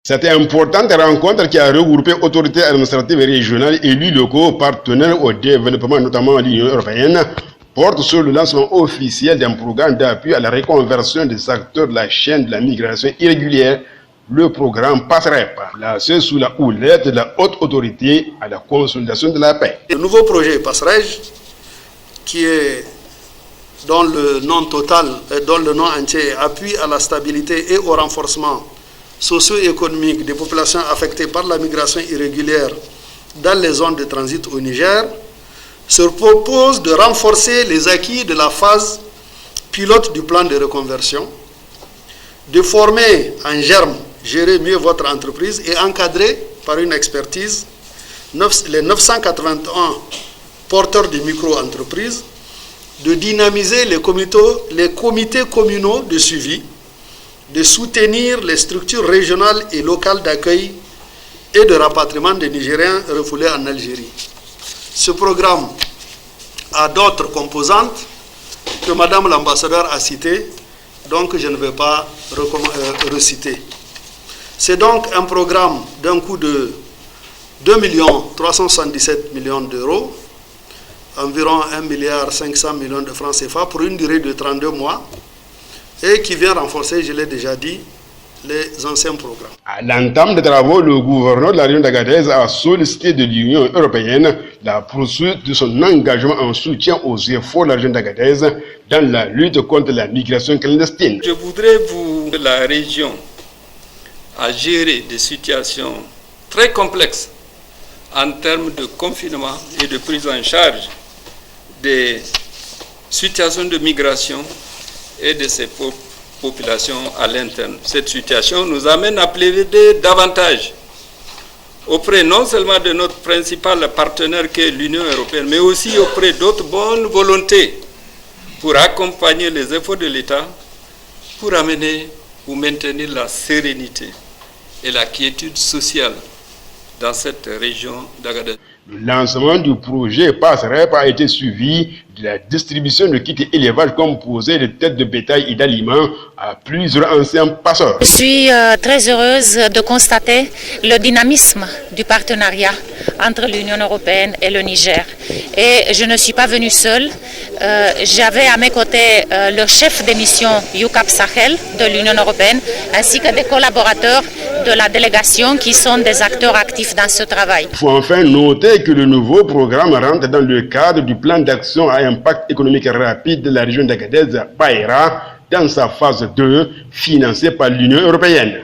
Cette importante rencontre qui a regroupé autorités administratives et régionales, élus locaux, partenaires au développement, notamment l'Union européenne, porte sur le lancement officiel d'un programme d'appui à la reconversion des acteurs de la chaîne de la migration irrégulière, le programme PASREP, placé sous la houlette de la haute autorité à la consolidation de la paix. Le nouveau projet PASREJ, qui est dont le nom total, dont le nom entier est appui à la stabilité et au renforcement socio-économique des populations affectées par la migration irrégulière dans les zones de transit au Niger, se propose de renforcer les acquis de la phase pilote du plan de reconversion, de former en germe, gérer mieux votre entreprise et encadrer par une expertise les 981 porteurs de micro-entreprises, de dynamiser les comités communaux de suivi, de soutenir les structures régionales et locales d'accueil et de rapatriement des Nigériens refoulés en Algérie. Ce programme a d'autres composantes que Madame l'ambassadeur a citées, donc je ne vais pas reciter. C'est donc un programme d'un coût de 2 377 millions d'euros, environ 1,5 milliard de francs CFA pour une durée de 32 mois, et qui vient renforcer, je l'ai déjà dit, les anciens programmes. À l'entame des travaux, le gouverneur de la région d'Agadez a sollicité de l'Union européenne la poursuite de son engagement en soutien aux efforts de la région d'Agadez dans la lutte contre la migration clandestine. Je voudrais vous... La région a géré des situations très complexes en termes de confinement et de prise en charge des situations de migration et de ces populations à l'interne. Cette situation nous amène à plaider davantage auprès non seulement de notre principal partenaire qui est l'Union européenne, mais aussi auprès d'autres bonnes volontés pour accompagner les efforts de l'État pour amener ou maintenir la sérénité et la quiétude sociale dans cette région d'Agadez. Le lancement du projet PASREP a été suivi de la distribution de kits élevage composés de têtes de bétail et d'aliments à plusieurs anciens passeurs. Je suis très heureuse de constater le dynamisme du partenariat entre l'Union européenne et le Niger. Et je ne suis pas venue seule. J'avais à mes côtés le chef de mission UCAP Sahel de l'Union européenne ainsi que des collaborateurs de la délégation qui sont des acteurs actifs dans ce travail. Il faut enfin noter que le nouveau programme rentre dans le cadre du plan d'action à impact économique rapide de la région d'Agadez, PAERA, dans sa phase 2, financée par l'Union européenne.